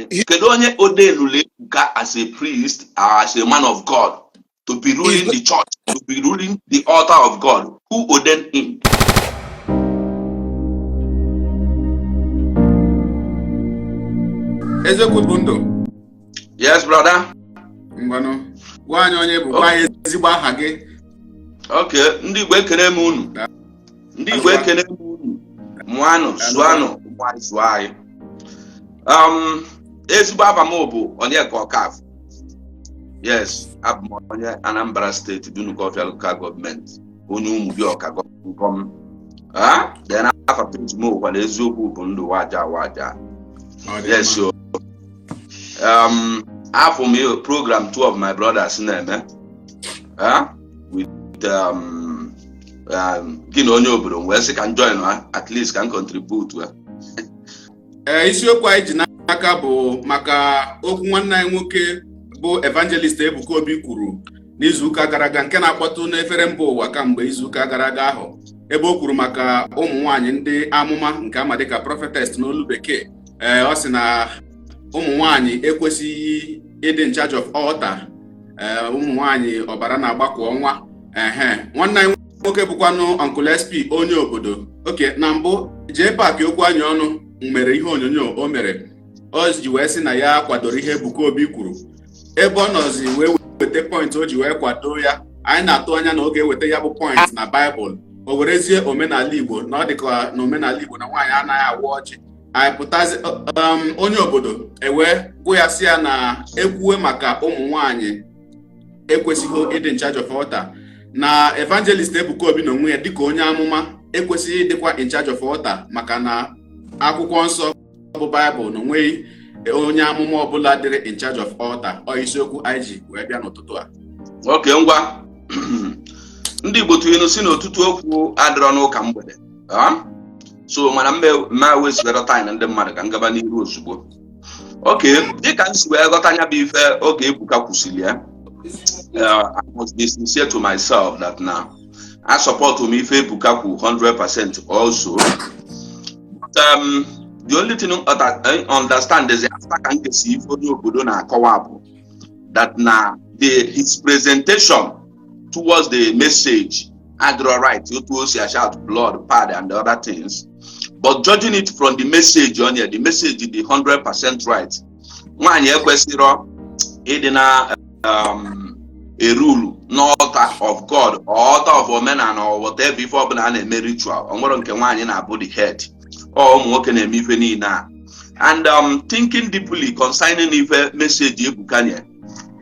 kedu onye ordained Ebuka as a priest or as a man of God to be ruling the church, to be ruling the altar of God? Who ordained him? Eziokwu bụ ndụ. Yes, brother. Ngwanụ. Gwa anyị onye bụ gwa ezigbo aha gị. Okay, ndị Igbo ekene m unu. Ndị Igbo ekene m unu. Mwanụ, suanụ, mwanụ anyị. Ezigbo aha m bụ Onyeka Okafọ. Yes, abụ m onye Anambra State Dunukọfịa Local Government. Onye Umubiọka gọm. Then after page m kwala eziokwu bụ ndụ Wajaawaja. Yes, so after me program 2 of my brothers na-eme. With gịnị onye obodo wee sị ka m join at least can contribute. Isiokwu anyị ji n'aka bụ maka okwu nwanne anyị nwoke bụ evangelist Ebuka Obi kwuru n'izuụka gara aga nke na-akpọtụ n'efere mba ụwa kamgbe izuụka gara aga ahụ, ebe o kwuru maka ụmụ nwaanyị ndị amụma nke ama dịka prophetess n'olu bekee. Ọ sị na ụmụ nwaanyị ekwesịghị ịdị in charge of altar. Ụmụ nwaanyị ọbara na-agbakọ ọnwa. Nwanne anyị nwoke bụkwanụ Uncle SP onye obodo. Oke, na mbụ jee paaki okwu anyị ọnụ mere ihe onyonyo o mere. O ji wee sị na ya kwadoro ihe Ebuka Obi kwuru. Ebe ọ nọzi wee weta point o ji wee kwado ya, anyị na-atụ anya na ọ ga-eweta ya bụ point na Bible. O werezie omenala Igbo na ọ dịka na omenala Igbo na nwaanyị anaghị awa ọjị. Anyị pụtazi onye obodo ewee gwụ ya sị ya na ekwuwe maka ụmụ nwaanyị ekwesịghị ịdị in charge of altar, na evangelist Ebuka Obi na onwe ya dịka onye amụma ekwesịghị ịdịkwa in charge of altar, maka na akwụkwọ nsọ bụ Bible na onweghị onye amụma ọbụla dịrị in charge of altar. Ọ isiokwu anyị ji wee bịa n'ụtụtụ a. Okay, ngwa ndị Igbo tụnyere si n'ọtụtụ okwu adịrọ n'ụka mgbede. So mana mma wezigara time ndị mmadụ ka ngaba n'iru ozugbo. Okay, dịka m si wee ghọta anya bụ ife oge Ebuka kwụsịrị ya, I must be sincere to myself that now I support him if Ebuka 100% also. But, the only thing that I understand is after can get see for the obodo na akọwa that now his presentation towards the message had the right to shout blood, pad, and the other things. But judging it from the message on here, the message is the 100% right. One year question, Edina a rule, no altar of God or altar of women and or whatever before banana ritual. On what can one in our body head or walking a mifeni now. And thinking deeply concerning the message Ebukanya.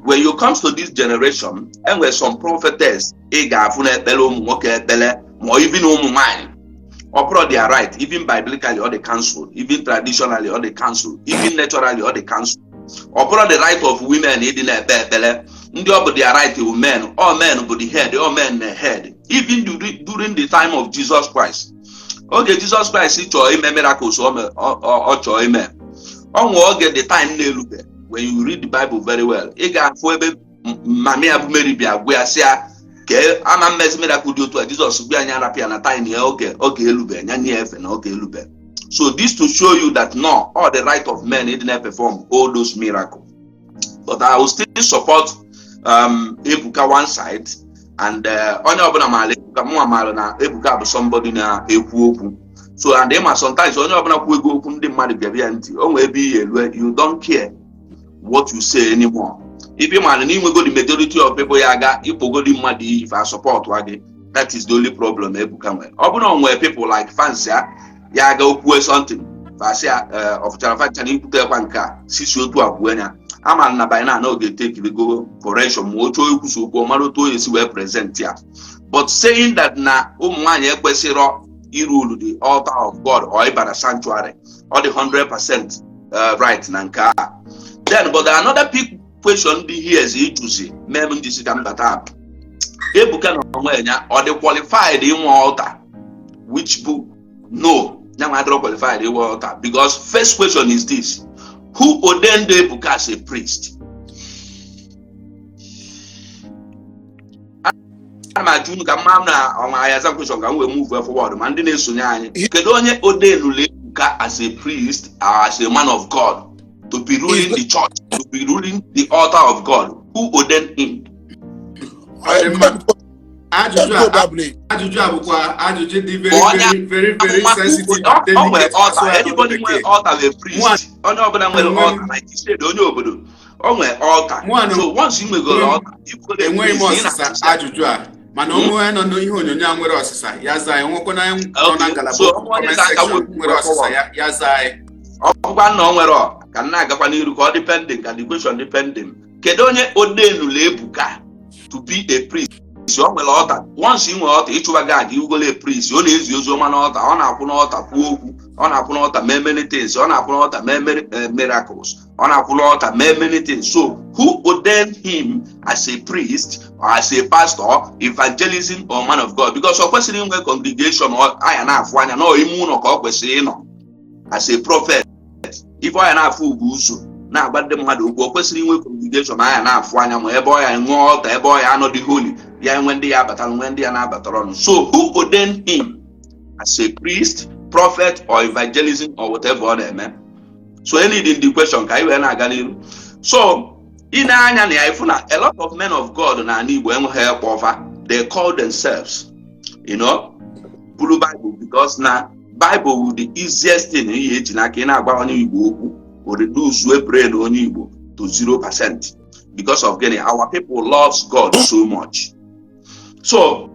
When you come to this generation, and where some prophetess, Ega Fune Bello Moke Bele, or even mine. Or they are right, even biblically or the council, even traditionally or the council, even naturally or the council. Or the right of women in a bele, they are right to men, all men but the head, all men the head, even during the time of Jesus Christ. Okay, Jesus Christ is a miracles or amen. On get the time when you read the Bible very well. Ega for Mammy Abu Meribia, we are saying. I'm a mess miracle due to Jesus be an Arabian tiny okay lube okay lube. So this to show you that no, all the right of men didn't perform all those miracles. But I will still support Ebuka one side and Ebuka somebody na Ebuka. So and them sometimes you don't care what you say anymore. If you man go the majority of people yaga, if you go the money if I support wage, that is the only problem Ebuka. Open where people like fancy yaga upu something. Fasia of Charafachan put a banka, Sisio to Abuena. I'm na by now no get take the go correction, moto kusu maroto is well present here. But saying that na umanya kwesiro irulu the altar of God or Ibara sanctuary or the 100% right nanka. Then but another people question here is to see maybe this is that up. Ebuka or they qualified in altar, which book? No, now I don't qualify the altar because first question is this: who ordained Ebuka as a priest? I'm June Gamana on my question can we move forward. Mandine Sunyani. Kedonye ordained Ebuka as a priest or as a man of God. to be ruling the church, to be ruling the altar of God? Who ordained him? Ajụjụ abụkwa ajụjụ dị very sensitive and delicate. Anybody nwere altar a priest. Onye ọbụla nwere altar, like you said, onye obodo o nwere altar. So once you nwegoro altar, you go there. Enweghị m ọsịsa ajụjụ a, mana onwe nọ n'ihe onyonyo a nwere ọsịsa ya zaa, enwekwa na nọ na ngalaba comment section nwere ọsịsa ya zaa. Ọgwa na o nwere ka nna agakwa n'iru ka ọ depending, ka the question depending. Kedu onye ordained Ebuka to be a priest? O nwere altar. Once you nwere altar, ịchụba gad, you go a priest. Ọ na-ezi ozi ọma n'altar, ọ na-akwụ n'altar kwuo okwu, ọ na-akwụ n'altar mee many things, ọ na-akwụ n'altar mee miracles, ọ na-akwụ n'altar mee many things. So who ordained him as a priest or as a pastor, evangelism or man of God? Because ọ kwesịrị inwe congregation anya na-afụ anya na ime ụlọ ka ọ kwesịrị ịnọ as a prophet. Ife anya na-afụ ugwu ụzọ na-agba ndị mmadụ okwu, ọ kwesịrị inwe congregation anya na-afụ anya ma ebe ọ ya nwee altar, ebe ọ ya anọdị holy, ya enwe ndị ya abatara, nwe ndị ya na-abatara ọnụ. So who ordained him as a priest, prophet or evangelism or whatever ọ na-eme? So any in the question ka anyị wee na-aga n'iru. So in anya na ya ifu na a lot of men of God na ala Igbo enweghị ekwe ọfa. They call themselves, Bulu Bible, because na Bible will the easiest thing ihe eji n'aka ị na-agba onye Igbo okwu or reduce brain onye Igbo to 0%. Because of getting our people loves God so much. So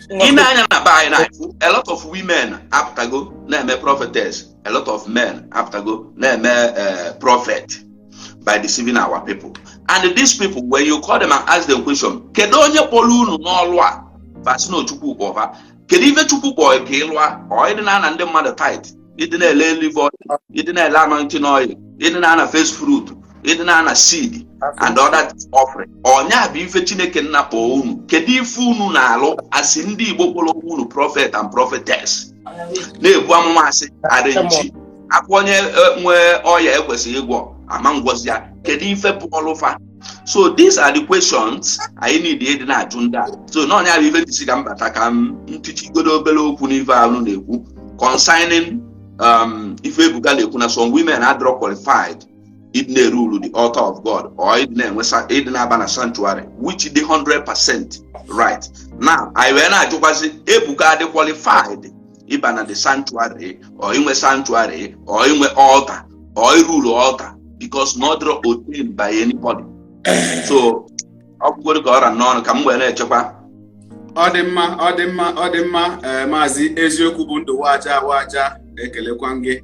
in anya na by na a lot of women after go na-eme prophetess, a lot of men after go na-eme prophet by deceiving our people. And these people, when you call them and ask them question, kedu onye kpọrọ unu n'ọlụ a? Basi na Chukwu kpọfa. Kedu ife Chukwu kpọrọ ka ịlụ a? Ọ ịdị na ndị mmadụ tight, ịdị na-ele live oil, ịdị na-ele anointing oil, ịdị na first fruit, ịdị na seed and other offering. Ọnya bụ ife Chineke nna kpọọ unu. Kedu ife unu na-alụ asị ndị Igbo kpọrọ unu prophet and prophetess? Na-ebu amụma asị arrange. Akwa onye nwe ọya ekwesịghị ịgwọ ama ngwọzi ya. Kedu ife bụ ọlụfa? So these are the questions I need ịdị na-ajụ ndị a. So na ọnya bụ ife ntisi ka mbata ka ntichigodo obere okwu n'ife ahụ na-ekwu concerning ife Ebuka na-ekwu na some women are not qualified it may rule the altar of God or it may na sanctuary, which is the 100% right. Now, I will not Ebuka de qualified even at the sanctuary or in a sanctuary or in an altar or a rule altar because not ordained by anybody. So, I'm going to go and non come when I chapa. Odemma, Mazi Eziokwu bụ ndụ Wajaawaja ekele kwange.